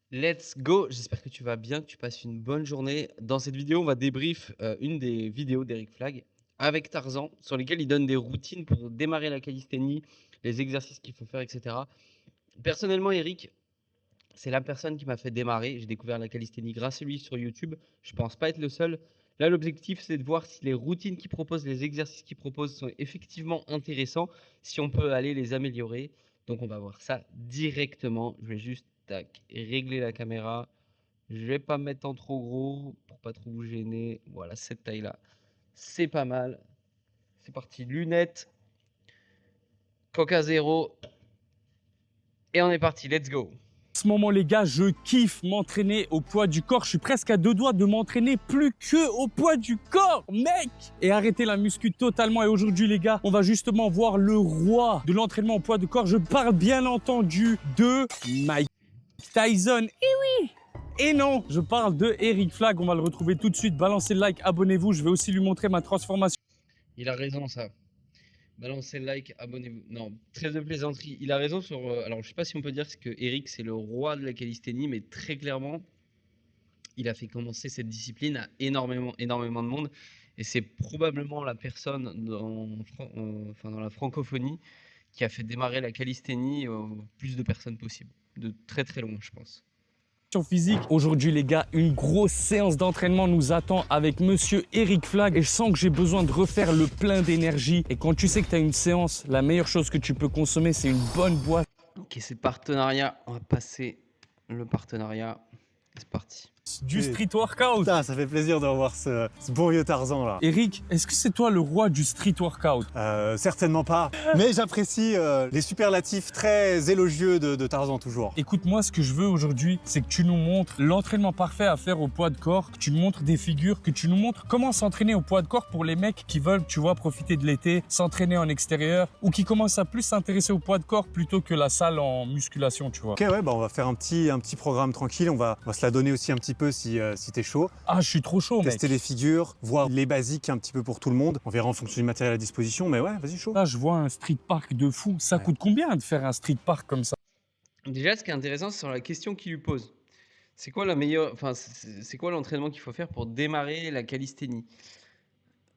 Let's go! J'espère que tu vas bien, que tu passes une bonne journée. Dans cette vidéo, on va débrief, une des vidéos d'Eric Flag avec Tarzan, sur lesquelles il donne des routines pour démarrer la calisthénie, les exercices qu'il faut faire, et cetera. Personnellement, Eric, c'est la personne qui m'a fait démarrer. J'ai découvert la calisthénie grâce à lui sur YouTube. Je pense pas être le seul. Là, l'objectif, c'est de voir si les routines qu'il propose, les exercices qu'il propose sont effectivement intéressants, si on peut aller les améliorer. Donc, on va voir ça directement. Je vais juste tac, régler la caméra. Je vais pas me mettre en trop gros pour pas trop vous gêner. Voilà, cette taille-là, c'est pas mal. C'est parti, lunettes, Coca Zéro, et on est parti, let's go! En ce moment, les gars, je kiffe m'entraîner au poids du corps. Je suis presque à deux doigts de m'entraîner plus que au poids du corps, mec! Et arrêter la muscu totalement. Et aujourd'hui, les gars, on va justement voir le roi de l'entraînement au poids du corps. Je parle bien entendu de Mike Tyson. Et oui! Et non, je parle de Eric Flag. On va le retrouver tout de suite. Balancez le like, abonnez-vous. Je vais aussi lui montrer ma transformation. Il a raison, ça. Balancez le like, abonnez-vous. Non, trêve de plaisanterie. Il a raison sur. Alors, je sais pas si on peut dire que Eric, c'est le roi de la calisthénie, mais très clairement, il a fait commencer cette discipline à énormément de monde. Et c'est probablement la personne dans la francophonie qui a fait démarrer la calisthénie au plus de personnes possible. De très très loin, je pense. Physique. Aujourd'hui, les gars, une grosse séance d'entraînement nous attend avec monsieur Eric Flag et je sens que j'ai besoin de refaire le plein d'énergie. Et quand tu sais que tu as une séance, la meilleure chose que tu peux consommer, c'est une bonne boisson. Ok, c'est partenariat. On va passer le partenariat. C'est parti. Du street workout. Putain, ça fait plaisir de revoir ce bon vieux Tarzan là. Eric, est-ce que c'est toi le roi du street workout? Certainement pas, mais j'apprécie les superlatifs très élogieux de Tarzan toujours. Écoute, moi, ce que je veux aujourd'hui, c'est que tu nous montres l'entraînement parfait à faire au poids de corps, que tu nous montres des figures, que tu nous montres comment s'entraîner au poids de corps pour les mecs qui veulent, tu vois, profiter de l'été, s'entraîner en extérieur ou qui commencent à plus s'intéresser au poids de corps plutôt que la salle en musculation, tu vois. Ok, ouais, bah on va faire un petit programme tranquille, on va se la donner aussi un petit peu si t'es chaud. Ah, je suis trop chaud, mec. Tester les figures, voir les basiques un petit peu pour tout le monde. On verra en fonction du matériel à disposition, mais ouais, vas-y chaud. Là, je vois un street park de fou. Ça coûte combien de faire un street park comme ça? Déjà, ce qui est intéressant, c'est sur la question qu'il lui pose. C'est quoi la meilleure, enfin, c'est quoi l'entraînement qu'il faut faire pour démarrer la calisthénie?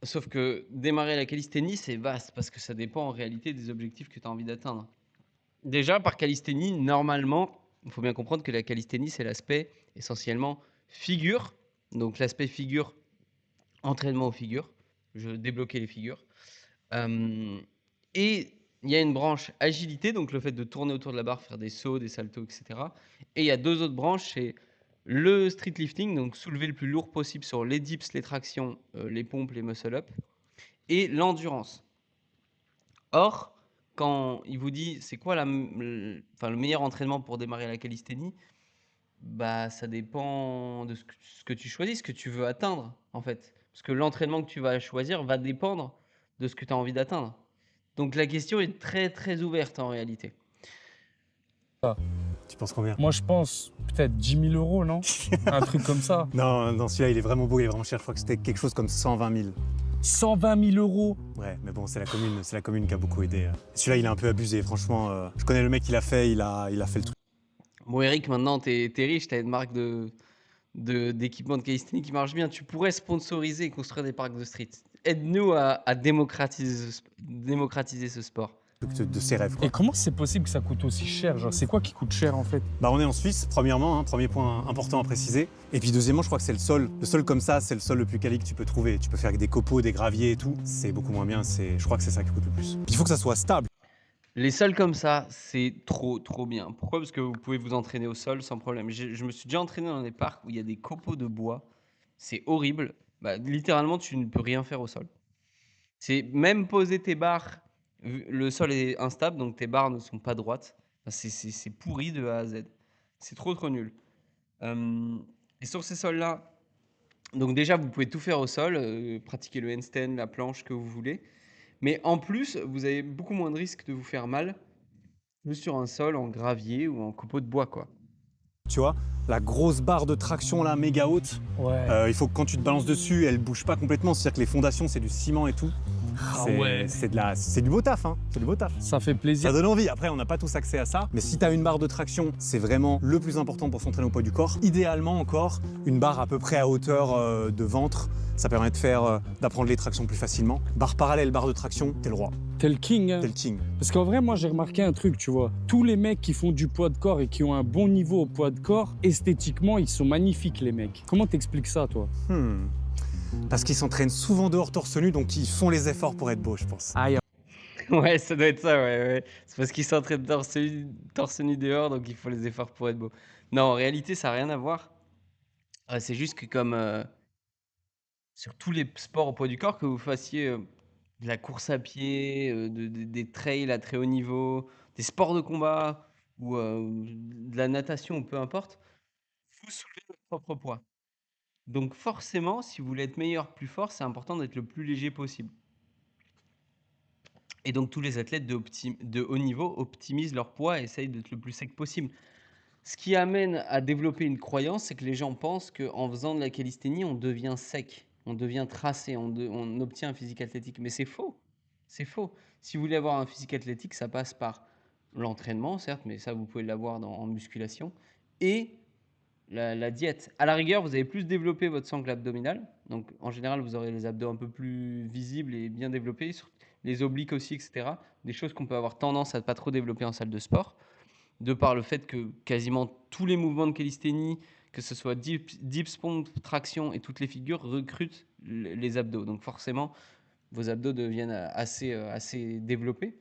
Sauf que démarrer la calisthénie, c'est vaste parce que ça dépend en réalité des objectifs que tu as envie d'atteindre. Déjà, par calisthénie, normalement, il faut bien comprendre que la calisthénie, c'est l'aspect essentiellement figure. Donc, l'aspect figure, entraînement aux figures. Je débloquais les figures. Et il y a une branche agilité, donc le fait de tourner autour de la barre, faire des sauts, des saltos, etc. Et il y a deux autres branches, c'est le street lifting, donc soulever le plus lourd possible sur les dips, les tractions, les pompes, les muscle-up, et l'endurance. Or, quand il vous dit c'est quoi le meilleur entraînement pour démarrer la calisthénie, bah ça dépend de ce que tu choisis, ce que tu veux atteindre en fait. Parce que l'entraînement que tu vas choisir va dépendre de ce que tu as envie d'atteindre. Donc la question est très très ouverte en réalité. Tu penses combien? Moi, je pense peut-être 10 000 €, non? Un truc comme ça. Non, non, celui-là il est vraiment beau, il est vraiment cher. Je crois que c'était quelque chose comme 120 000. 120 000 €. Ouais, mais bon, c'est la commune qui a beaucoup aidé. Celui-là il est un peu abusé, franchement. Je connais le mec qui l'a fait, il a fait le truc. Bon Eric, maintenant t'es riche, t'as une marque d'équipement de calisthénie qui marche bien. Tu pourrais sponsoriser et construire des parcs de street. Aide-nous à démocratiser ce sport. De ses rêves, quoi. Et comment c'est possible que ça coûte aussi cher? Genre, c'est quoi qui coûte cher en fait? Bah on est en Suisse, premièrement, hein, premier point important à préciser. Et puis deuxièmement, je crois que c'est le sol. Le sol comme ça, c'est le sol le plus quali que tu peux trouver. Tu peux faire avec des copeaux, des graviers et tout. C'est beaucoup moins bien, je crois que c'est ça qui coûte le plus. Puis il faut que ça soit stable. Les sols comme ça, c'est trop bien. Pourquoi? Parce que vous pouvez vous entraîner au sol sans problème. Je me suis déjà entraîné dans des parcs où il y a des copeaux de bois. C'est horrible. Bah, littéralement, tu ne peux rien faire au sol. C'est même poser tes barres, le sol est instable, donc tes barres ne sont pas droites. Enfin, c'est pourri de A à Z. C'est trop nul. Et sur ces sols-là, donc déjà, vous pouvez tout faire au sol, pratiquer le handstand, la planche que vous voulez. Mais en plus, vous avez beaucoup moins de risques de vous faire mal juste sur un sol en gravier ou en copeaux de bois, quoi. Tu vois, la grosse barre de traction là, méga haute. Ouais. Il faut que quand tu te balances dessus, elle bouge pas complètement. C'est-à-dire que les fondations, c'est du ciment et tout. Ah ouais. C'est du beau taf, hein. C'est du beau taf. Ça fait Ça plaisir. donne envie. Après, on n'a pas tous accès à ça. Mais si tu as une barre de traction, c'est vraiment le plus important pour s'entraîner au poids du corps. Idéalement encore, une barre à peu près à hauteur de ventre. Ça permet d'apprendre les tractions plus facilement. Barre parallèle, barre de traction, t'es le roi, T'es le king. Hein. t'es le king. Parce qu'en vrai, moi, j'ai remarqué un truc, tu vois. Tous les mecs qui font du poids de corps et qui ont un bon niveau au poids de corps, esthétiquement, ils sont magnifiques, les mecs. Comment t'expliques ça, toi? Parce qu'ils s'entraînent souvent dehors torse nu, donc ils font les efforts pour être beaux, je pense. Aïe. Ouais, ça doit être ça, ouais. C'est parce qu'ils s'entraînent torse nu dehors, donc il faut les efforts pour être beau. Non, en réalité, ça a rien à voir. C'est juste que comme, sur tous les sports au poids du corps, que vous fassiez, de la course à pied, des trails à très haut niveau, des sports de combat ou, de la natation ou peu importe, vous soulevez votre propre poids. Donc forcément, si vous voulez être meilleur, plus fort, c'est important d'être le plus léger possible. Et donc tous les athlètes de haut niveau optimisent leur poids et essayent d'être le plus sec possible. Ce qui amène à développer une croyance, c'est que les gens pensent qu'en faisant de la calisthénie, on devient sec, on devient tracé, on obtient un physique athlétique. Mais c'est faux. C'est faux. Si vous voulez avoir un physique athlétique, ça passe par l'entraînement, certes, mais ça, vous pouvez l'avoir en musculation, et la diète. À la rigueur, vous avez plus développé votre sangle abdominale. Donc, en général, vous aurez les abdos un peu plus visibles et bien développés, les obliques aussi, etc. Des choses qu'on peut avoir tendance à ne pas trop développer en salle de sport, de par le fait que quasiment tous les mouvements de calisthénie, que ce soit dips, pompes, traction et toutes les figures, recrutent les abdos. Donc forcément, vos abdos deviennent assez développés.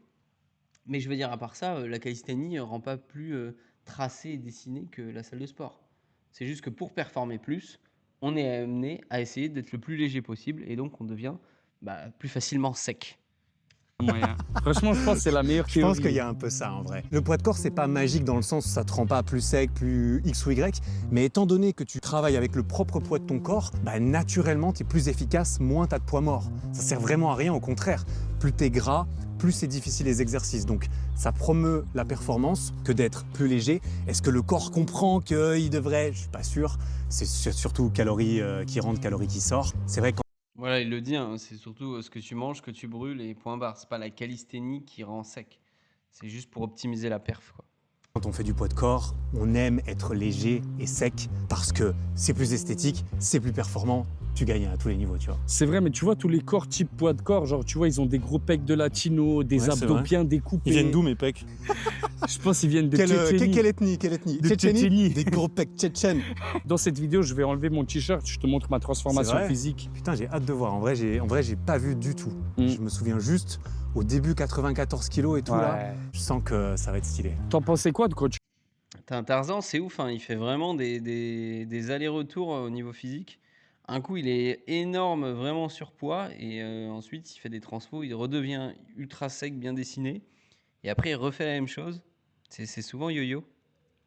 Mais je veux dire, à part ça, la calisthénie ne rend pas plus tracé et dessiné que la salle de sport. C'est juste que pour performer plus, on est amené à essayer d'être le plus léger possible et donc on devient plus facilement sec. Moyen. Franchement, je pense que c'est la meilleure Je théorie. pense qu'il y a un peu ça en vrai. Le poids de corps, c'est pas magique dans le sens où ça te rend pas plus sec, plus X ou Y, mais étant donné que tu travailles avec le propre poids de ton corps, naturellement, tu es plus efficace, moins tu as de poids mort. Ça sert vraiment à rien, au contraire. Plus tu es gras, plus c'est difficile les exercices. Donc ça promeut la performance que d'être plus léger. Est-ce que le corps comprend qu'il devrait? Je suis pas sûr. C'est surtout calories qui rentrent, calories qui sortent. C'est vrai que Voilà, il le dit, hein, c'est surtout ce que tu manges, que tu brûles et point barre. C'est pas la calisthénie qui rend sec. C'est juste pour optimiser la perf, quoi. quand on fait du poids de corps, on aime être léger et sec parce que c'est plus esthétique, c'est plus performant, tu gagnes à tous les niveaux, tu vois. C'est vrai, mais tu vois, tous les corps type poids de corps, genre, tu vois, ils ont des gros pecs de latino, des Ouais, c'est abdos vrai. bien découpés. Ils viennent d'où mes pecs? Je pense qu'ils viennent de Tchétchénie. Quelle ethnie? De Tchétchénie. Des gros pecs tchétchènes. Dans cette vidéo, je vais enlever mon t-shirt, je te montre ma transformation C'est vrai physique. Putain, j'ai hâte de voir. En vrai, j'ai pas vu du tout. Mm. Je me souviens juste au début 94 kilos et tout là. Je sens que ça va être stylé. T'en pensais quoi de coach? T'as un Tarzan, c'est ouf, hein, il fait vraiment des allers-retours au niveau physique. Un coup, il est énorme, vraiment surpoids, et ensuite, il fait des transpos, il redevient ultra sec, bien dessiné, et après, il refait la même chose. C'est souvent yo-yo.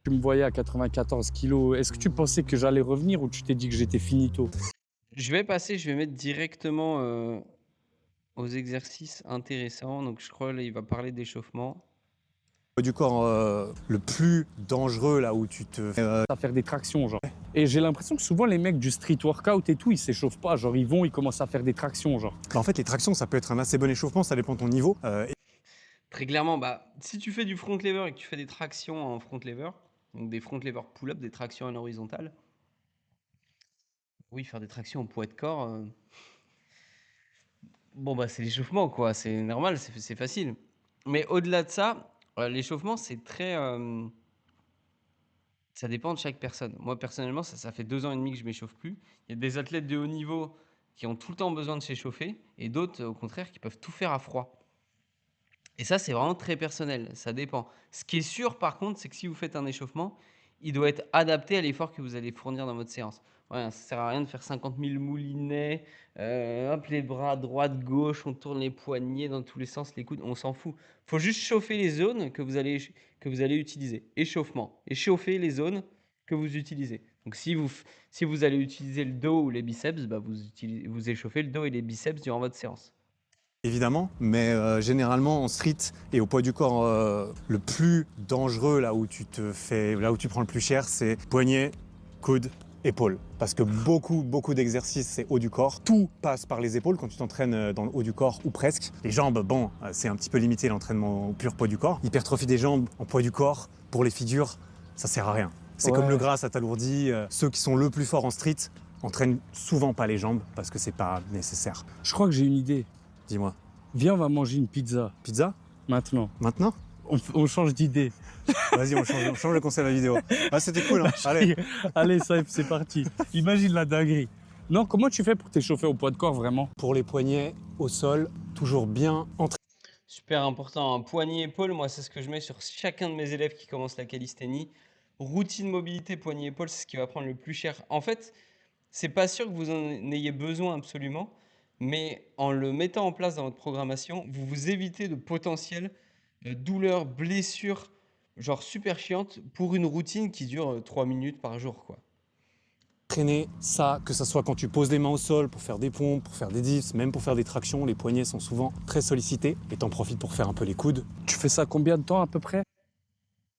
Tu me voyais à 94 kilos. Est-ce que tu pensais que j'allais revenir ou tu t'es dit que j'étais finito? Je vais mettre directement aux exercices intéressants. Donc, je crois là, il va parler d'échauffement. Du corps le plus dangereux là où tu te À faire des tractions, genre. Et j'ai l'impression que souvent les mecs du street workout et tout, ils s'échauffent pas. Genre, ils commencent à faire des tractions, genre. En fait, les tractions, ça peut être un assez bon échauffement, ça dépend de ton niveau. Très clairement, si tu fais du front lever et que tu fais des tractions en front lever, donc des front lever pull-up, des tractions en horizontale, oui, faire des tractions en poids de corps, c'est l'échauffement, quoi. C'est normal, c'est facile. Mais au-delà de ça, l'échauffement, c'est très. Ça dépend de chaque personne. Moi, personnellement, ça fait 2 ans et demi que je m'échauffe plus. Il y a des athlètes de haut niveau qui ont tout le temps besoin de s'échauffer et d'autres, au contraire, qui peuvent tout faire à froid. Et ça, c'est vraiment très personnel, ça dépend. Ce qui est sûr, par contre, c'est que si vous faites un échauffement, il doit être adapté à l'effort que vous allez fournir dans votre séance. Ouais, ça sert à rien de faire 50 000 moulinets, hop, les bras à droite, gauche, on tourne les poignets dans tous les sens, les coudes, on s'en fout. Il faut juste chauffer les zones que vous allez utiliser. Échauffement. Échauffer les zones que vous utilisez. Donc si vous allez utiliser le dos ou les biceps, vous échauffez le dos et les biceps durant votre séance. Évidemment, mais généralement en street et au poids du corps, le plus dangereux là où tu prends le plus cher, c'est poignet, coude, épaules. Parce que beaucoup d'exercices, c'est haut du corps. Tout passe par les épaules quand tu t'entraînes dans le haut du corps ou presque. Les jambes, bon, c'est un petit peu limité l'entraînement au pur poids du corps. Hypertrophie des jambes en poids du corps, pour les figures, ça sert à rien. C'est comme le gras, ça t'alourdit. Ceux qui sont le plus forts en street entraînent souvent pas les jambes parce que c'est pas nécessaire. Je crois que j'ai une idée. Dis-moi. Viens, on va manger une pizza. Pizza? Maintenant. Maintenant? On change d'idée. Vas-y, on change le concept de la vidéo. Ah, c'était cool, hein. Allez. Allez, Saïf, c'est parti. Imagine la dinguerie. Non, comment tu fais pour t'échauffer au poids de corps vraiment? Pour les poignets au sol, toujours bien entraîné. Super important, hein. Poignet-épaule, moi c'est ce que je mets sur chacun de mes élèves qui commencent la calisthénie. Routine mobilité poignet-épaule, c'est ce qui va prendre le plus cher. En fait, c'est pas sûr que vous en ayez besoin absolument, mais en le mettant en place dans votre programmation, vous vous évitez de potentielles douleurs, blessures, genre super chiantes pour une routine qui dure 3 minutes par jour, quoi. Traîner ça, que ce soit quand tu poses les mains au sol pour faire des pompes, pour faire des dips, même pour faire des tractions, les poignets sont souvent très sollicités et t'en profites pour faire un peu les coudes. Tu fais ça combien de temps à peu près?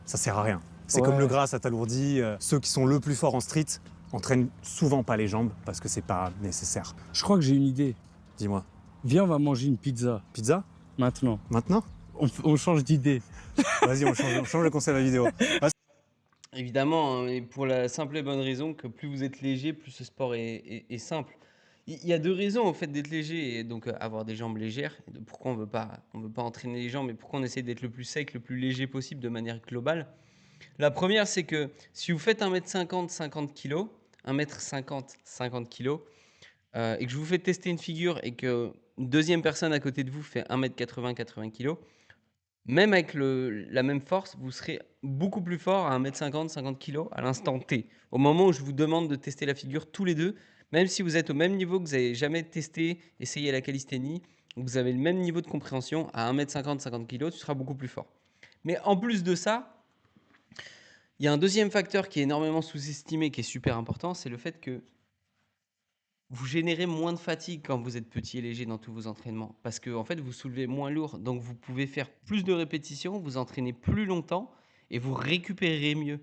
Ça sert à rien. C'est comme le gras, ça t'alourdit. Ceux qui sont le plus forts en street entraînent souvent pas les jambes parce que c'est pas nécessaire. Je crois que j'ai une idée. Dis-moi. Viens, on va manger une pizza. Pizza? Maintenant. Maintenant? On change d'idée. Vas-y, on change le concept de la vidéo. Évidemment, hein, et pour la simple et bonne raison que plus vous êtes léger, plus ce sport est simple. Il y a deux raisons au fait d'être léger et donc avoir des jambes légères. Et de pourquoi on veut pas entraîner les jambes, mais pourquoi on essaie d'être le plus sec, le plus léger possible de manière globale. La première, c'est que si vous faites 1m50, 50 kg, 1m50, 50 kg, et que je vous fais tester une figure et que une deuxième personne à côté de vous fait 1m80, 80 kg, même avec la même force, vous serez beaucoup plus fort à 1m50, 50 kg à l'instant T. Au moment où je vous demande de tester la figure tous les deux, même si vous êtes au même niveau que vous n'avez jamais testé, essayé la calisthénie, vous avez le même niveau de compréhension, à 1m50, 50 kg, tu seras beaucoup plus fort. Mais en plus de ça, il y a un deuxième facteur qui est énormément sous-estimé, qui est super important, c'est le fait que vous générez moins de fatigue quand vous êtes petit et léger dans tous vos entraînements. Parce que en fait, vous soulevez moins lourd. Donc, vous pouvez faire plus de répétitions, vous entraînez plus longtemps et vous récupérerez mieux.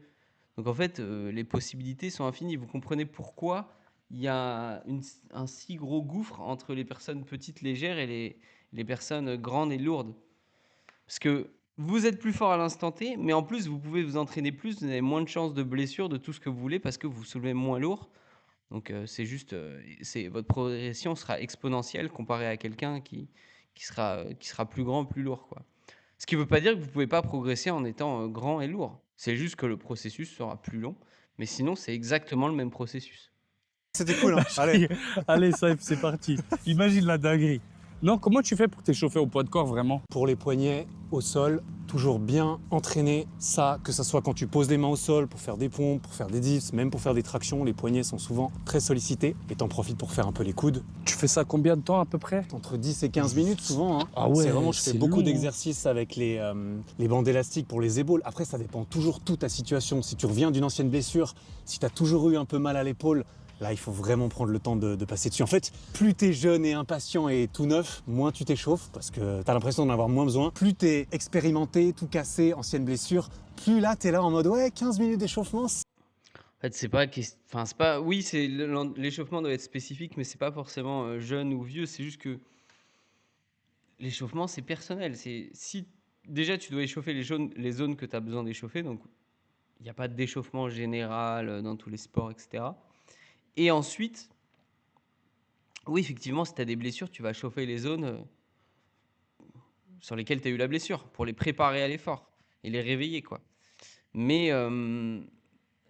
Donc, en fait, les possibilités sont infinies. Vous comprenez pourquoi il y a un si gros gouffre entre les personnes petites, légères et les personnes grandes et lourdes. Parce que vous êtes plus fort à l'instant T, mais en plus, vous pouvez vous entraîner plus, vous avez moins de chances de blessure, de tout ce que vous voulez, parce que vous soulevez moins lourd. Donc c'est juste, votre progression sera exponentielle comparée à quelqu'un qui sera plus grand, plus lourd, quoi. Ce qui ne veut pas dire que vous ne pouvez pas progresser en étant grand et lourd. C'est juste que le processus sera plus long, mais sinon c'est exactement le même processus. C'était cool, hein. Allez. Allez, Saïf, c'est parti. Imagine la dinguerie. Non, comment tu fais pour t'échauffer au poids de corps vraiment? Pour les poignets au sol, toujours bien entraîner ça, que ce soit quand tu poses les mains au sol pour faire des pompes, pour faire des dips, même pour faire des tractions, les poignets sont souvent très sollicités et t'en profites pour faire un peu les coudes. Tu fais ça combien de temps à peu près? Entre 10 et 15 minutes souvent, hein. Ah ouais, c'est vraiment, je fais c'est beaucoup long. d'exercices avec les bandes élastiques pour les épaules. Après, ça dépend toujours de ta situation. Si tu reviens d'une ancienne blessure, si tu as toujours eu un peu mal à l'épaule, là, il faut vraiment prendre le temps de passer dessus. En fait, plus tu es jeune et impatient et tout neuf, moins tu t'échauffes parce que tu as l'impression d'en avoir moins besoin. Plus tu es expérimenté, tout cassé, ancienne blessure, plus là, tu es là en mode ouais, 15 minutes d'échauffement. En fait, c'est pas. Oui, l'échauffement doit être spécifique, mais c'est pas forcément jeune ou vieux. C'est juste que l'échauffement, c'est personnel. Si déjà tu dois échauffer les zones que tu as besoin d'échauffer, donc il n'y a pas d'échauffement général dans tous les sports, etc. Et ensuite, oui, effectivement, si tu as des blessures, tu vas chauffer les zones sur lesquelles tu as eu la blessure pour les préparer à l'effort et les réveiller, quoi. Mais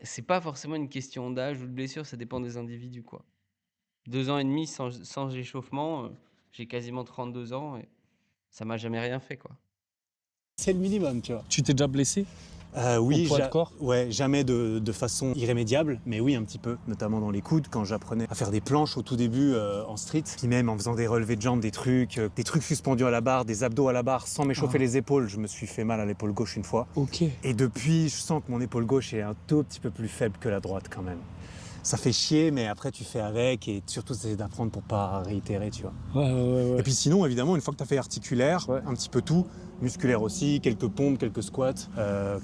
c'est pas forcément une question d'âge ou de blessure, ça dépend des individus, quoi. 2 ans et demi sans échauffement, j'ai quasiment 32 ans et ça m'a jamais rien fait, quoi. C'est le minimum, tu vois. Tu t'es déjà blessé? Oui, au poids de corps? Ouais, jamais de façon irrémédiable, mais oui, un petit peu, notamment dans les coudes, quand j'apprenais à faire des planches au tout début en street, puis même en faisant des relevés de jambes, des trucs suspendus à la barre, des abdos à la barre, sans m'échauffer les épaules. Je me suis fait mal à l'épaule gauche une fois. Ok. Et depuis, je sens que mon épaule gauche est un tout petit peu plus faible que la droite quand même. Ça fait chier, mais après tu fais avec et surtout c'est d'apprendre pour pas réitérer, tu vois. Ouais. Et puis sinon, évidemment, une fois que tu as fait articulaire, un petit peu tout, musculaire aussi, quelques pompes, quelques squats,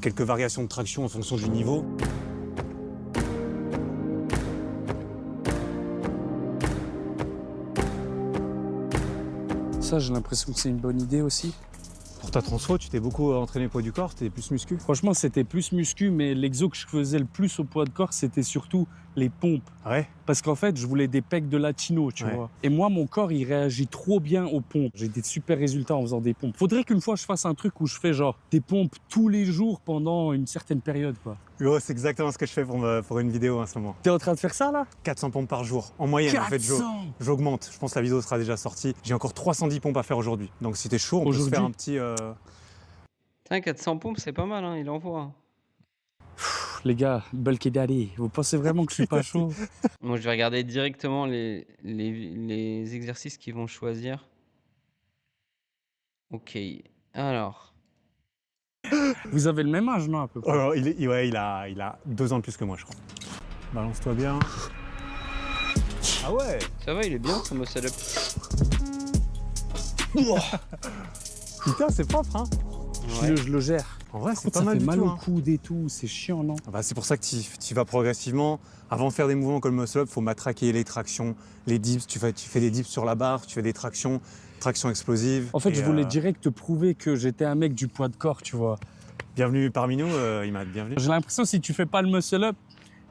quelques variations de traction en fonction du niveau. Ça, j'ai l'impression que c'est une bonne idée aussi. Pour ta transfo, tu t'es beaucoup entraîné poids du corps, c'était plus muscu. Franchement, c'était plus muscu, mais l'exo que je faisais le plus au poids de corps, c'était surtout les pompes. Ouais. Parce qu'en fait, je voulais des pecs de latino, tu vois. Et moi, mon corps, il réagit trop bien aux pompes. J'ai des super résultats en faisant des pompes. Faudrait qu'une fois, je fasse un truc où je fais genre des pompes tous les jours pendant une certaine période, quoi. Oh, c'est exactement ce que je fais pour une vidéo en ce moment. T'es en train de faire ça, là? 400 pompes par jour, en moyenne. En fait, 400! j'augmente. Je pense que la vidéo sera déjà sortie. J'ai encore 310 pompes à faire aujourd'hui. Donc si t'es chaud, on peut se faire un petit... Putain, 400 pompes, c'est pas mal, hein, il envoie. Hein. Pff, les gars, bulky daddy, vous pensez vraiment que je suis pas chaud? Moi, je vais regarder directement les exercices qu'ils vont choisir. Ok, alors... Vous avez le même âge, non, à peu près? Oh, il a 2 ans de plus que moi, je crois. Balance-toi bien. Ah ouais. Ça va, il est bien, ce muscle-up. Putain, c'est propre, hein. Ouais. Je le gère. En vrai, c'est Ça pas mal fait du mal tout. au Hein. coude et tout, c'est chiant, non? Bah, c'est pour ça que tu vas progressivement. Avant de faire des mouvements comme le muscle-up, il faut matraquer les tractions, les dips. Tu fais des dips sur la barre, tu fais des tractions explosives. En fait, Et, je voulais direct te prouver que j'étais un mec du poids de corps, tu vois. Bienvenue parmi nous, Imad, bienvenue. J'ai l'impression que si tu fais pas le muscle-up,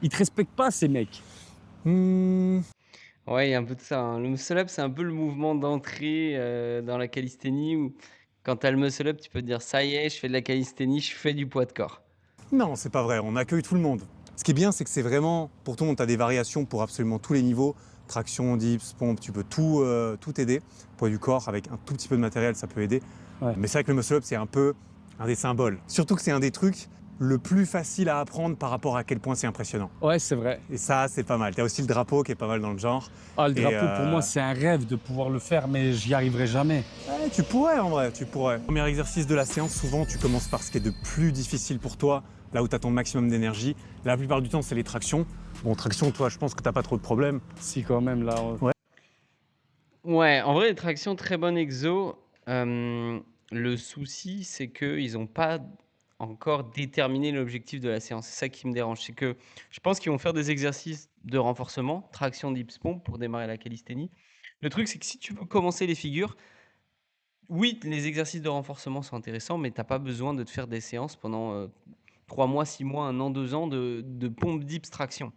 ils te respectent pas, ces mecs. Ouais, il y a un peu de ça. Hein. Le muscle-up, c'est un peu le mouvement d'entrée dans la calisthénie où quand tu as le muscle-up, tu peux te dire ça y est, je fais de la calisthénie, je fais du poids de corps. Non, c'est pas vrai, on accueille tout le monde. Ce qui est bien, c'est que c'est vraiment, pour tout le monde, tu as des variations pour absolument tous les niveaux. Traction, dips, pompe, tu peux tout aider. Poids du corps, avec un tout petit peu de matériel, ça peut aider. Ouais. Mais c'est vrai que le muscle-up, c'est un peu un des symboles. Surtout que c'est un des trucs le plus facile à apprendre par rapport à quel point c'est impressionnant. Ouais, c'est vrai. Et ça, c'est pas mal. Tu as aussi le drapeau qui est pas mal dans le genre. Ah, le Et, drapeau, pour moi, c'est un rêve de pouvoir le faire, mais j'y arriverai jamais. Ouais, tu pourrais en vrai, tu pourrais. Premier exercice de la séance, souvent tu commences par ce qui est de plus difficile pour toi, là où tu as ton maximum d'énergie. La plupart du temps, c'est les tractions. Bon, traction, toi, je pense que t'as pas trop de problèmes. Si, quand même, là. Ouais, en vrai, les tractions, très bon exo. Le souci, c'est qu'ils n'ont pas encore déterminé l'objectif de la séance. C'est ça qui me dérange. C'est que je pense qu'ils vont faire des exercices de renforcement, traction, dips, pompe pour démarrer la calisthénie. Le truc, c'est que si tu veux commencer les figures, oui, les exercices de renforcement sont intéressants, mais tu n'as pas besoin de te faire des séances pendant 3 mois, 6 mois, 1 an, 2 ans de pompe, dips, traction.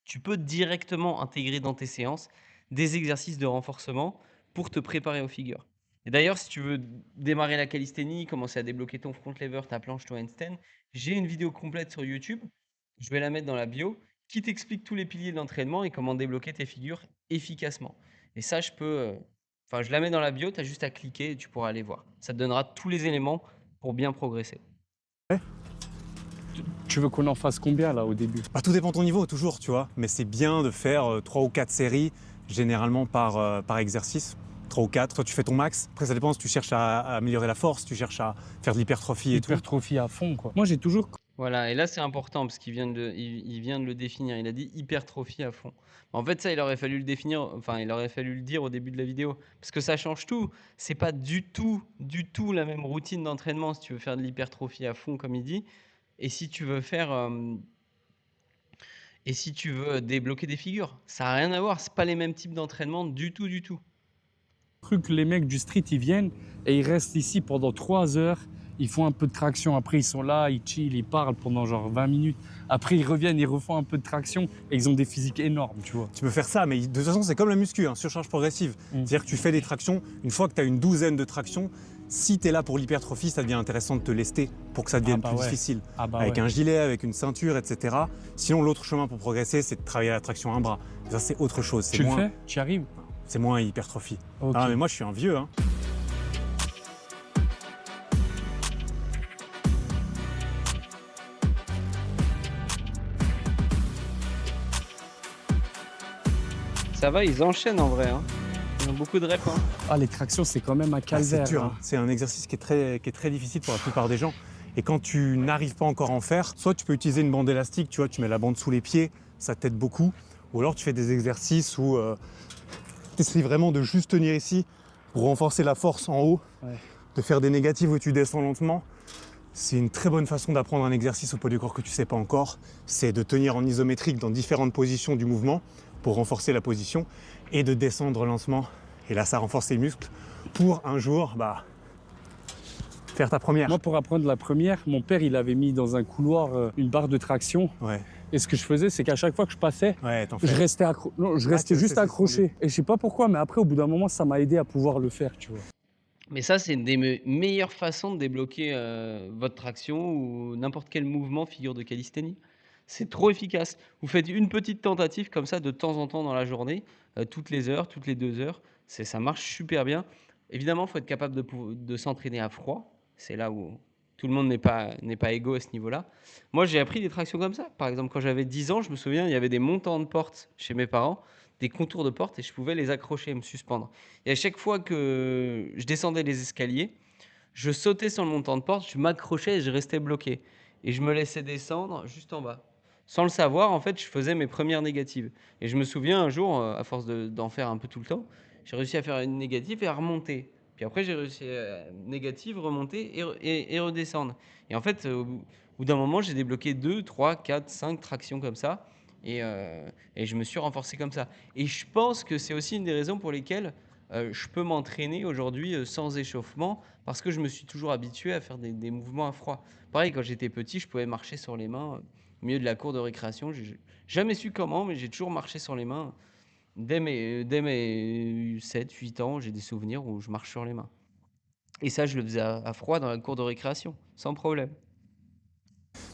Tu peux directement intégrer dans tes séances des exercices de renforcement pour te préparer aux figures. Et d'ailleurs, si tu veux démarrer la calisthénie, commencer à débloquer ton front lever, ta planche, ton handstand, j'ai une vidéo complète sur YouTube, je vais la mettre dans la bio, qui t'explique tous les piliers de l'entraînement et comment débloquer tes figures efficacement. Et ça, je la mets dans la bio, tu as juste à cliquer et tu pourras aller voir. Ça te donnera tous les éléments pour bien progresser. Tu veux qu'on en fasse combien, là, au début? Bah, tout dépend de ton niveau, toujours, tu vois. Mais c'est bien de faire 3 ou 4 séries, généralement par exercice. 3 ou 4, toi tu fais ton max. Après, ça dépend si tu cherches à améliorer la force, tu cherches à faire de l'hypertrophie et tout. Hypertrophie à fond, quoi. Moi, j'ai toujours... Voilà, et là c'est important parce qu'il vient de le définir. Il a dit hypertrophie à fond. En fait, ça, il aurait fallu le définir, enfin, il aurait fallu le dire au début de la vidéo parce que ça change tout. C'est pas du tout la même routine d'entraînement si tu veux faire de l'hypertrophie à fond, comme il dit, et si tu veux débloquer des figures. Ça n'a rien à voir, c'est pas les mêmes types d'entraînement du tout. Cru que les mecs du street, ils viennent et ils restent ici pendant 3 heures. Ils font un peu de traction. Après, ils sont là, ils chillent, ils parlent pendant genre 20 minutes. Après, ils reviennent, ils refont un peu de traction et ils ont des physiques énormes, tu vois. Tu peux faire ça, mais de toute façon, c'est comme la muscu, hein, surcharge progressive. C'est-à-dire que tu fais des tractions, une fois que tu as une douzaine de tractions, si tu es là pour l'hypertrophie, ça devient intéressant de te lester pour que ça devienne plus difficile. Avec un gilet, avec une ceinture, etc. Sinon, l'autre chemin pour progresser, c'est de travailler la traction à un bras. Ça, c'est autre chose. Tu le fais? Tu y arrives? C'est moins hypertrophie. Okay. Ah, mais moi, je suis un vieux. Hein. Ça va, ils enchaînent en vrai. Hein. Ils ont beaucoup de reps. Hein. Ah, les tractions, c'est quand même un calvaire. C'est dur. Hein. C'est un exercice qui est très difficile pour la plupart des gens. Et quand tu n'arrives pas encore à en faire, soit tu peux utiliser une bande élastique, tu vois, tu mets la bande sous les pieds, ça t'aide beaucoup. Ou alors tu fais des exercices où tu essaies vraiment de juste tenir ici pour renforcer la force en haut, de faire des négatives où tu descends lentement. C'est une très bonne façon d'apprendre un exercice au poids du corps que tu ne sais pas encore. C'est de tenir en isométrique dans différentes positions du mouvement pour renforcer la position et de descendre lentement Et là, ça renforce les muscles pour un jour faire ta première. Moi, pour apprendre la première, mon père, il avait mis dans un couloir une barre de traction. Ouais, Et ce que je faisais, c'est qu'à chaque fois que je passais, ouais, t'en je fais. restais, non, je restais tu juste restais suspendu. accroché. Et je sais pas pourquoi, mais après, au bout d'un moment, ça m'a aidé à pouvoir le faire, tu vois. Mais ça, c'est une des meilleures façons de débloquer, votre traction ou n'importe quel mouvement figure de calisthénie. C'est trop efficace. Vous faites une petite tentative comme ça de temps en temps dans la journée, toutes les heures, toutes les 2 heures. Ça marche super bien. Évidemment, il faut être capable de s'entraîner à froid. C'est là où tout le monde n'est pas égaux à ce niveau-là. Moi, j'ai appris des tractions comme ça. Par exemple, quand j'avais 10 ans, je me souviens, il y avait des montants de porte chez mes parents, des contours de porte et je pouvais les accrocher et me suspendre. Et à chaque fois que je descendais les escaliers, je sautais sur le montant de porte, je m'accrochais et je restais bloqué. Et je me laissais descendre juste en bas. Sans le savoir, en fait, je faisais mes premières négatives. Et je me souviens un jour, à force d'en faire un peu tout le temps, j'ai réussi à faire une négative et à remonter. Puis après, j'ai réussi à négative, remonter et redescendre. Et en fait, au bout d'un moment, j'ai débloqué 2, 3, 4, 5 tractions comme ça. Et je me suis renforcé comme ça. Et je pense que c'est aussi une des raisons pour lesquelles je peux m'entraîner aujourd'hui sans échauffement parce que je me suis toujours habitué à faire des mouvements à froid. Pareil, quand j'étais petit, je pouvais marcher sur les mains au milieu de la cour de récréation. J'ai jamais su comment, mais j'ai toujours marché sur les mains. Dès mes 7, 8 ans, j'ai des souvenirs où je marche sur les mains. Et ça, je le faisais à froid dans la cour de récréation, sans problème.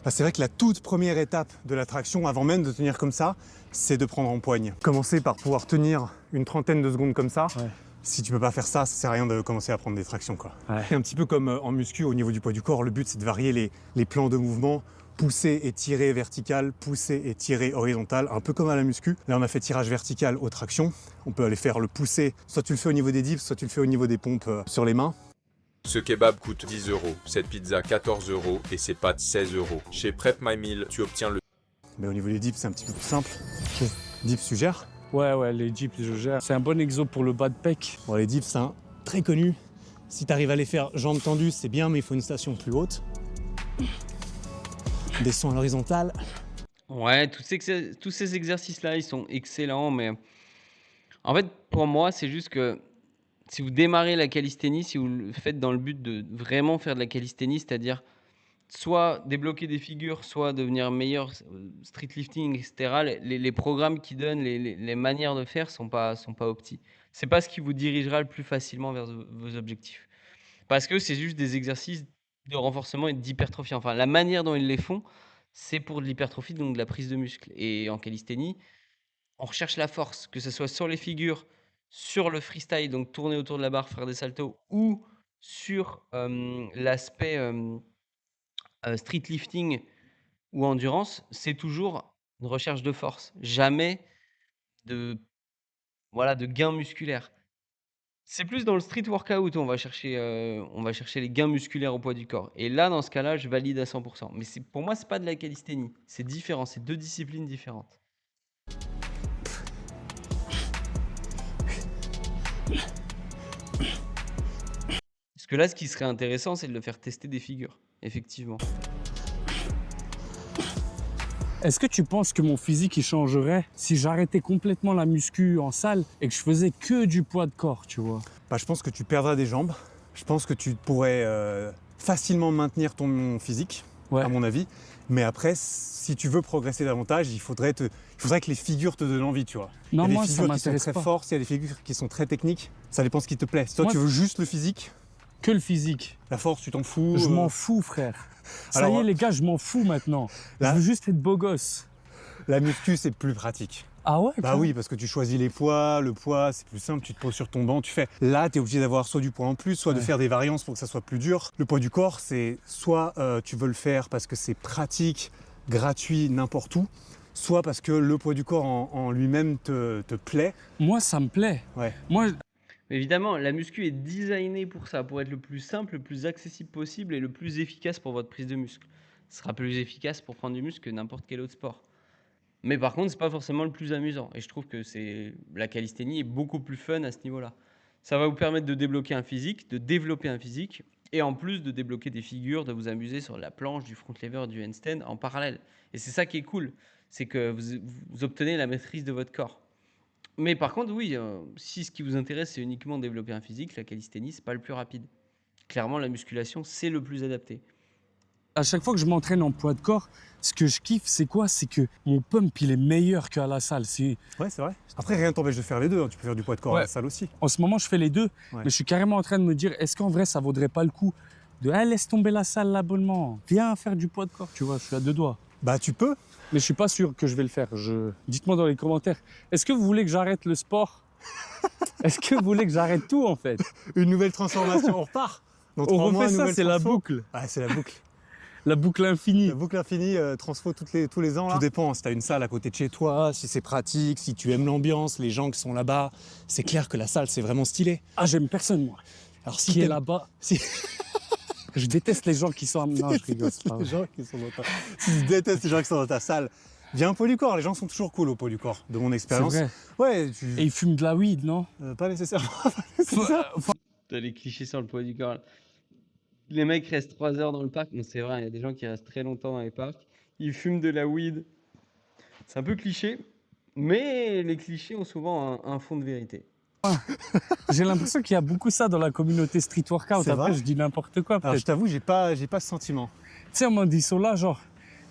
C'est vrai que la toute première étape de la traction, avant même de tenir comme ça, c'est de prendre en poigne. Commencer par pouvoir tenir une trentaine de secondes comme ça. Ouais. Si tu peux pas faire ça, ça sert à rien de commencer à prendre des tractions, quoi. Ouais. C'est un petit peu comme en muscu au niveau du poids du corps. Le but, c'est de varier les plans de mouvement. Pousser et tirer vertical, pousser et tirer horizontal, un peu comme à la muscu. Là, on a fait tirage vertical aux tractions. On peut aller faire le pousser. Soit tu le fais au niveau des dips, soit tu le fais au niveau des pompes sur les mains. Ce kebab coûte 10 €, cette pizza 14 € et ces pâtes 16 €. Chez Prep My Meal, tu obtiens le Mais au niveau des dips, c'est un petit peu plus simple. Dips, tu gères. Ouais, les dips, je gère. C'est un bon exemple pour le bas de pec. Bon, les dips, c'est très connu. Si tu arrives à les faire jambes tendues, c'est bien, mais il faut une station plus haute. Descends à l'horizontale. Ouais, tous ces exercices-là, ils sont excellents, mais en fait, pour moi, c'est juste que si vous démarrez la calisthénie, si vous le faites dans le but de vraiment faire de la calisthénie, c'est-à-dire soit débloquer des figures, soit devenir meilleur street lifting, et cetera, les programmes qui donnent, les manières de faire sont pas opti. C'est pas ce qui vous dirigera le plus facilement vers vos objectifs. Parce que c'est juste des exercices de renforcement et d'hypertrophie. Enfin, la manière dont ils les font, c'est pour de l'hypertrophie, donc de la prise de muscle. Et en calisthénie, on recherche la force, que ce soit sur les figures, sur le freestyle, donc tourner autour de la barre, faire des saltos, ou sur l'aspect street lifting ou endurance, c'est toujours une recherche de force, jamais de, voilà, de gains musculaires. C'est plus dans le street workout où on va chercher les gains musculaires au poids du corps. Et là, dans ce cas-là, je valide à 100%. Mais pour moi, c'est pas de la calisthénie. C'est différent. C'est deux disciplines différentes. Parce que là, ce qui serait intéressant, c'est de le faire tester des figures. Effectivement. Est-ce que tu penses que mon physique il changerait si j'arrêtais complètement la muscu en salle et que je faisais que du poids de corps, tu vois? Je pense que tu perdras des jambes. Je pense que tu pourrais facilement maintenir ton physique, Ouais. à mon avis. Mais après, si tu veux progresser davantage, il faudrait que les figures te donnent envie, tu vois. Non, il y a moi, des ça figures qui sont m'intéresse très pas. fortes, il y a des figures qui sont très techniques. Ça dépend ce qui te plaît. Si toi, Moi, tu veux juste le physique, Que le physique. la force, tu t'en fous. Je m'en fous, frère. Ça Alors, y est, les gars, je m'en fous maintenant. là- Je veux juste être beau gosse. La muscu, c'est plus pratique. Ah ouais? Bah oui, parce que tu choisis les poids, le poids, c'est plus simple, tu te poses sur ton banc, tu fais. Là, tu es obligé d'avoir soit du poids en plus, soit de Ouais. faire des variances pour que ça soit plus dur. Le poids du corps, c'est soit tu veux le faire parce que c'est pratique, gratuit, n'importe où, soit parce que le poids du corps en lui-même te plaît. Moi, ça me plaît. Ouais. Moi, Évidemment, la muscu est designée pour ça, pour être le plus simple, le plus accessible possible et le plus efficace pour votre prise de muscle. Ce sera plus efficace pour prendre du muscle que n'importe quel autre sport. Mais par contre, c'est pas forcément le plus amusant. Et je trouve que la calisthénie est beaucoup plus fun à ce niveau-là. Ça va vous permettre de débloquer un physique, de développer un physique, et en plus de débloquer des figures, de vous amuser sur la planche, du front lever, du handstand en parallèle. Et c'est ça qui est cool, c'est que vous obtenez la maîtrise de votre corps. Mais par contre, oui, si ce qui vous intéresse, c'est uniquement développer un physique, la calisthénie, c'est pas le plus rapide. Clairement, la musculation, c'est le plus adapté. À chaque fois que je m'entraîne en poids de corps, ce que je kiffe, c'est quoi? C'est que mon pump, il est meilleur qu'à la salle. Ouais, c'est vrai. Après, rien ne t'empêche de faire les deux, hein. Tu peux faire du poids de corps à Ouais. la salle aussi. En ce moment, je fais les deux, Ouais. mais je suis carrément en train de me dire, est-ce qu'en vrai, ça vaudrait pas le coup de laisse tomber la salle, l'abonnement, viens faire du poids de corps, tu vois, je suis à 2 doigts. Bah, tu peux. Mais je suis pas sûr que je vais le faire. Dites-moi dans les commentaires, est-ce que vous voulez que j'arrête le sport? Est-ce que vous voulez que j'arrête tout en fait? Une nouvelle transformation, on repart. Dans On 3 mois, refait ça, nouvelle c'est la transfo. boucle. Ouais, c'est la boucle. La boucle infinie. La boucle infinie, transfo tous les ans. Là. Tout dépend, si tu as une salle à côté de chez toi, si c'est pratique, si tu aimes l'ambiance, les gens qui sont là-bas. C'est clair que la salle, c'est vraiment stylé. Ah, j'aime personne moi. Alors si Qui est t'aimes- là-bas. si- Je déteste les gens qui sont. Non, je rigole. c'est pas les vrai. gens qui sont dans ta... Si tu détestes les gens qui sont dans ta salle, viens au Poids du Corps. Les gens sont toujours cool au Poids du Corps, de mon C'est expérience. vrai. Ouais, Et ils fument de la weed, non? pas nécessairement. pas nécessairement. T'as les clichés sur le poids du corps. Là. Les mecs restent 3 heures dans le parc. Non, c'est vrai, il y a des gens qui restent très longtemps dans les parcs. Ils fument de la weed. C'est un peu cliché, mais les clichés ont souvent un fond de vérité. J'ai l'impression qu'il y a beaucoup ça dans la communauté street workout. C'est Après, vrai je dis n'importe quoi Alors peut-être. je t'avoue, j'ai pas ce sentiment. Tu sais, en mode, ils sont là, genre,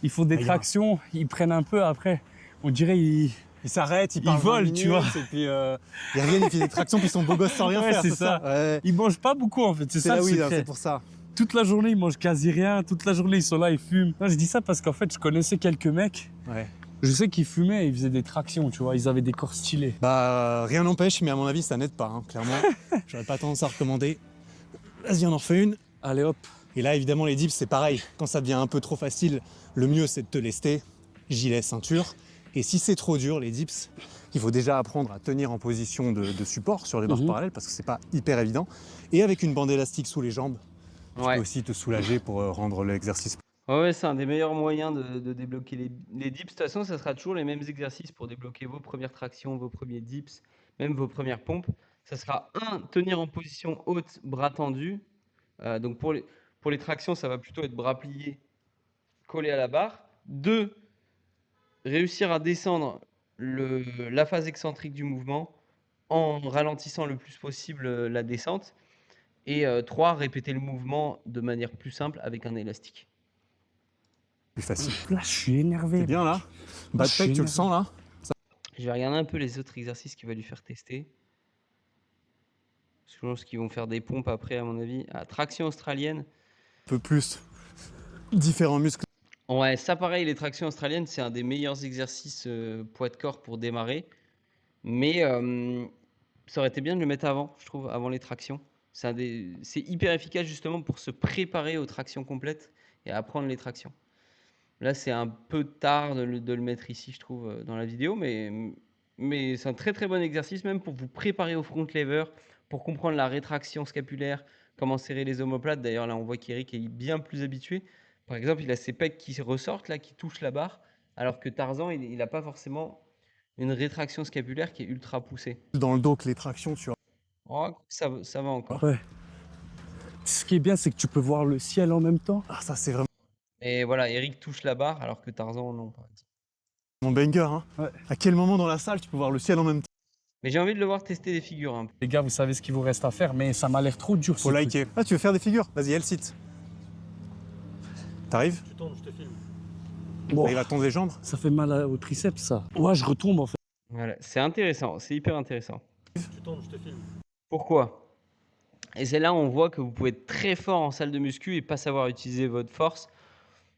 ils font des Ah, tractions, ils prennent un peu, après, on dirait, ils... Ils s'arrêtent, ils Ils parlent 20 volent, tu vois. minutes, et puis ils reviennent, ils font des tractions, puis ils sont beaux gosses sans rien Ouais, faire. c'est ça. Ouais. Ils mangent pas beaucoup, en fait, c'est C'est ça là, le oui, secret. c'est pour ça. Toute la journée, ils mangent quasi rien, toute la journée, ils sont là, ils fument. Non, je dis ça parce qu'en fait, je connaissais quelques mecs, Ouais. je sais qu'ils fumaient et ils faisaient des tractions, tu vois, ils avaient des corps stylés. Bah, rien n'empêche, mais à mon avis, ça n'aide pas, hein, clairement. J'aurais pas tendance à recommander. Vas-y, on en refait une. Allez hop. Et là, évidemment, les dips, c'est pareil. Quand ça devient un peu trop facile, le mieux, c'est de te lester. Gilet, ceinture. Et si c'est trop dur, les dips, il faut déjà apprendre à tenir en position de support sur les barres Mhm. parallèles, parce que c'est pas hyper évident. Et avec une bande élastique sous les jambes, tu Ouais. peux aussi te soulager pour rendre l'exercice. Ouais, c'est un des meilleurs moyens de débloquer les dips. De toute façon, ça sera toujours les mêmes exercices pour débloquer vos premières tractions, vos premiers dips, même vos premières pompes. Ça sera tenir en position haute, bras tendus. Donc pour les tractions, ça va plutôt être bras pliés, collés à la barre. 2, réussir à descendre la phase excentrique du mouvement en ralentissant le plus possible la descente. Et 3, répéter le mouvement de manière plus simple avec un élastique. Plus facile. Là, je suis énervé. C'est bien là. Bad je pec, suis tu le sens là. Je vais regarder un peu les autres exercices qu'il va lui faire tester. Je pense qu'ils vont faire des pompes après, à mon avis. Ah, traction australienne. Un peu plus. Différents muscles. Ouais, ça pareil, les tractions australiennes, c'est un des meilleurs exercices poids de corps pour démarrer. Mais ça aurait été bien de le mettre avant, je trouve, avant les tractions. C'est hyper efficace justement pour se préparer aux tractions complètes et à apprendre les tractions. Là, c'est un peu tard de le mettre ici, je trouve, dans la vidéo, mais c'est un très très bon exercice, même pour vous préparer au front lever, pour comprendre la rétraction scapulaire, comment serrer les omoplates. D'ailleurs, là, on voit qu'Eric est bien plus habitué. Par exemple, il a ses pecs qui ressortent, là, qui touchent la barre, alors que Tarzan, il n'a pas forcément une rétraction scapulaire qui est ultra poussée. Dans le dos que les tractions, tu vois. Oh, ça va encore. Ouais. Ce qui est bien, c'est que tu peux voir le ciel en même temps. Ah, ça, c'est vraiment Et voilà, Eric touche la barre, alors que Tarzan, non, par exemple. mon banger. Hein. Ouais. À quel moment dans la salle tu peux voir le ciel en même temps? Mais j'ai envie de le voir tester des figures un peu. Les gars, vous savez ce qu'il vous reste à faire, mais ça m'a l'air trop dur. Faut ce truc. liker. Ah, tu veux faire des figures? Vas-y, elle site. T'arrives? Bon, T'arrives à tendre les jambes? ça fait mal au triceps, ça. Ouais, je retombe en fait. Voilà, c'est intéressant, c'est hyper intéressant. Pourquoi? Et c'est là où on voit que vous pouvez être très fort en salle de muscu et pas savoir utiliser votre force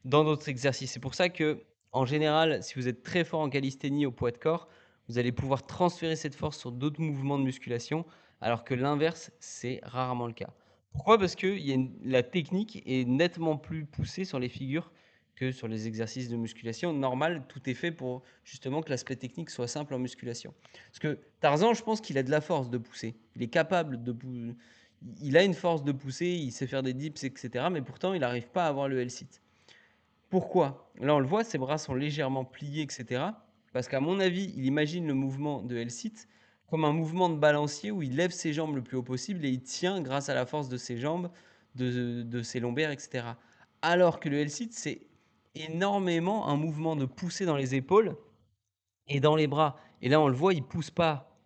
dans d'autres exercices. C'est pour ça que, en général, si vous êtes très fort en calisthénie au poids de corps, vous allez pouvoir transférer cette force sur d'autres mouvements de musculation, alors que l'inverse, c'est rarement le cas. Pourquoi? Parce que la technique est nettement plus poussée sur les figures que sur les exercices de musculation. Normal, tout est fait pour justement que l'aspect technique soit simple en musculation. Parce que Tarzan, je pense qu'il a de la force de pousser. Il est capable il a une force de pousser, il sait faire des dips, etc. Mais pourtant, il n'arrive pas à avoir le L-sit. Pourquoi? Là, on le voit, ses bras sont légèrement pliés, etc. Parce qu'à mon avis, il imagine le mouvement de L-sit comme un mouvement de balancier où il lève ses jambes le plus haut possible et il tient grâce à la force de ses jambes, de ses lombaires, etc. Alors que le L-sit, c'est énormément un mouvement de pousser dans les épaules et dans les bras. Et là, on le voit, il pousse pas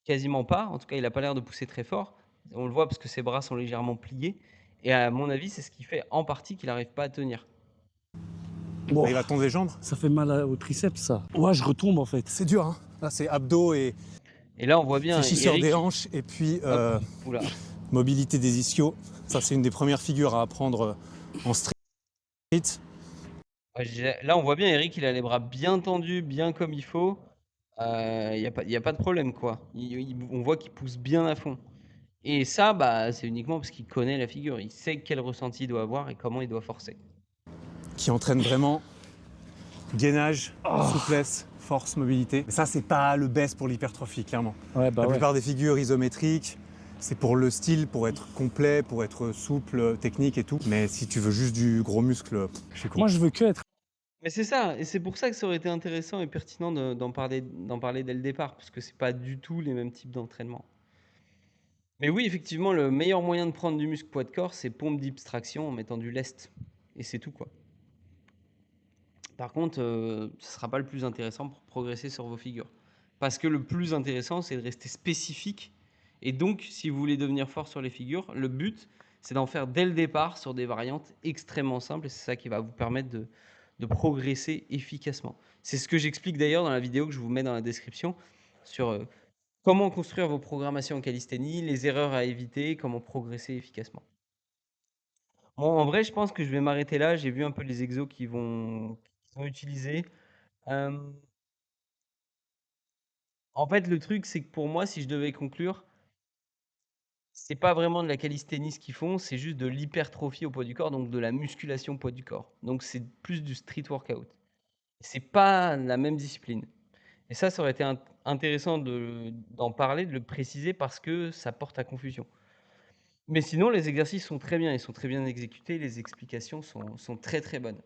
quasiment pas. En tout cas, il a pas l'air de pousser très fort. On le voit parce que ses bras sont légèrement pliés et à mon avis, c'est ce qui fait en partie qu'il arrive pas à tenir. Bon, T'arrives à tendre les jambes. ça fait mal au triceps, ça. Ouais, je retombe, en fait. C'est dur, hein. Là, c'est abdos et Et là, on voit bien fléchisseur Eric. des hanches et puis Hop, oula. mobilité des ischios. Ça, c'est une des premières figures à apprendre en street. Ouais, là, on voit bien Eric, il a les bras bien tendus, bien comme il faut. Il y a pas de problème, quoi. On voit qu'il pousse bien à fond. Et ça, bah, c'est uniquement parce qu'il connaît la figure. Il sait quel ressenti il doit avoir et comment il doit forcer. Qui entraîne vraiment gainage, souplesse, force, mobilité. Mais ça, c'est pas le best pour l'hypertrophie, clairement. Ouais, bah La ouais. plupart des figures isométriques, c'est pour le style, pour être complet, pour être souple, technique et tout. Mais si tu veux juste du gros muscle, je suis con. Moi, je veux que être. Mais c'est ça, et c'est pour ça que ça aurait été intéressant et pertinent d'en parler dès le départ, parce que c'est pas du tout les mêmes types d'entraînement. Mais oui, effectivement, le meilleur moyen de prendre du muscle poids de corps, c'est pompe d'abstraction en mettant du lest. Et c'est tout, quoi. Par contre, ce sera pas le plus intéressant pour progresser sur vos figures. Parce que le plus intéressant, c'est de rester spécifique. Et donc, si vous voulez devenir fort sur les figures, le but, c'est d'en faire dès le départ sur des variantes extrêmement simples. Et c'est ça qui va vous permettre de progresser efficacement. C'est ce que j'explique d'ailleurs dans la vidéo que je vous mets dans la description sur comment construire vos programmations en calisthénie, les erreurs à éviter, comment progresser efficacement. Bon, en vrai, je pense que je vais m'arrêter là. J'ai vu un peu les exos qui sont utilisés. Euh, En fait, le truc, c'est que pour moi, si je devais conclure, c'est pas vraiment de la calisthénie ce qu'ils font, c'est juste de l'hypertrophie au poids du corps, donc de la musculation au poids du corps. Donc c'est plus du street workout. C'est pas la même discipline. Et ça aurait été intéressant d'en parler, de le préciser parce que ça porte à confusion. Mais sinon, les exercices sont très bien, ils sont très bien exécutés, les explications sont très très bonnes.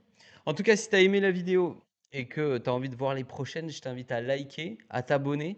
En tout cas, si tu as aimé la vidéo et que tu as envie de voir les prochaines, je t'invite à liker, à t'abonner